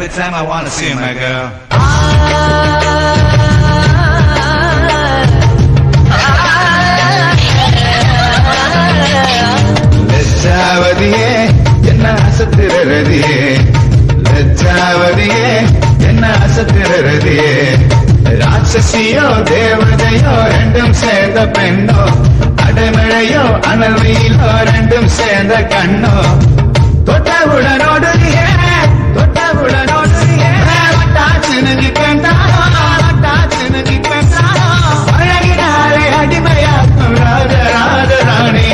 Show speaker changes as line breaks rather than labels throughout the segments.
Time I wanna see my girl. லஜ்ஜாவதியே என்ன அசத்திரதியே லஜ்ஜாவதியே என்ன அசத்திரதியே ராட்சசியோ தேவதையோ ரெண்டும் சேர்ந்த பெண்ணோ அடைமழையோ அனல்வியிலோ ரெண்டும் சேர்ந்த கண்ணோ தொட்டவுடனோடுறியே தொட்டவுடனோடுறியே வட்டாச்சுனு அழகினாலே அடிமையாக்கும் ராஜராணி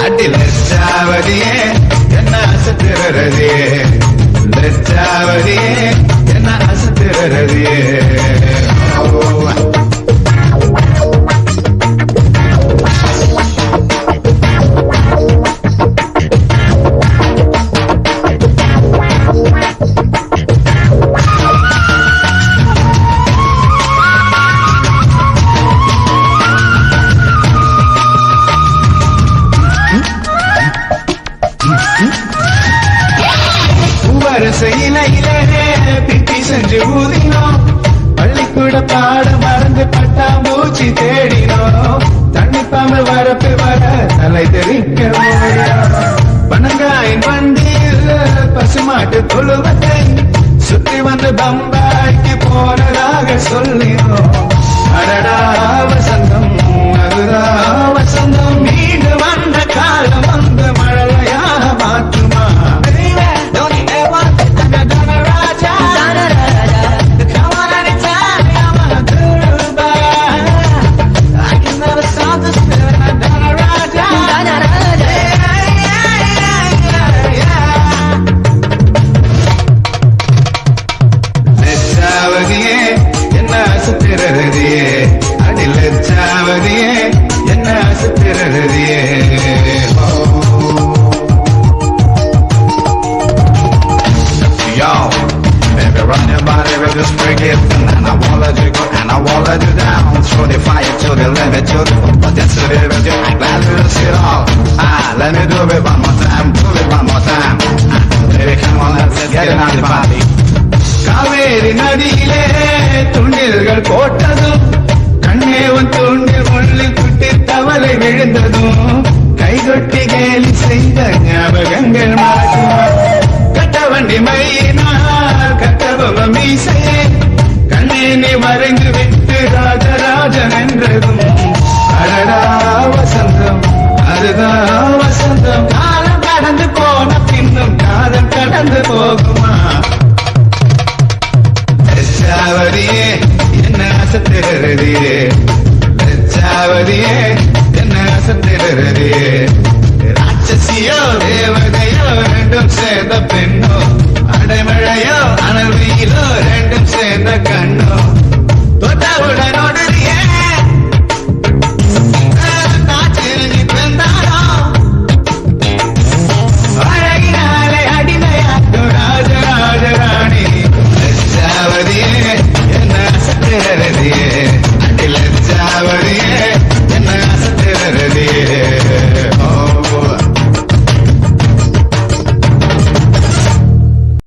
அடி லஜ்ஜாவதியே என்ன அசத்திரதியே லஜ்ஜாவதியே என்ன அசத்திரதியே பிப்பி செஞ்சு ஊதினோம் பள்ளிக்கூட பாட மறந்து பட்டாம்பூச்சி தேடினோம் தண்ணி பாம்பு வரப்பு வர தலை தெரிக்க பனங்காயின் வண்டியில் பசுமாட்டு தொழுவத்தை சுற்றி வந்து பம்பாய்க்கு போனதாக சொல்லினோம் அடடா வசந்தம் அதுதா வசந்தம் மீண்டு வந்த காலம் வந்து மழையாக மாற்றுமா Just break it, and I won't let you go, and I won't let you down. Throw the fire to the limit, to the but that's the limit. I'm glad to see it all. Let me do it one more time, do it one more time. Baby, come on, let's get it on the body. Kaveri நதியிலே துண்டில்கள் போட்டதும் கண்ணே உன் தூண்டில் முள்ளில் குட்டி தவளை விழுந்ததும் கைகொட்டி கேலி செய்த ஞாபகங்கள் மறக்குமா கட்ட வண்டி மையினால் கட்டபவ மீசையே கண்ணே நீ மறைந்து விட்டு ராஜராஜன் என்றதும் அடடா வசந்தம் அதுதான் வசந்தம் காலம் கடந்து போன பின்னும் காதல் கடந்து போகுமா லஜ்ஜாவதியே என்ன அசத்திரதியே லஜ்ஜாவதியே என்ன அசத்திரதியே ராட்சசியோ தேவதையோ ரெண்டும் சேர்ந்த பெண்ணோ அடைமழையோ அனல்வியிலோ ரெண்டும் சேர்ந்த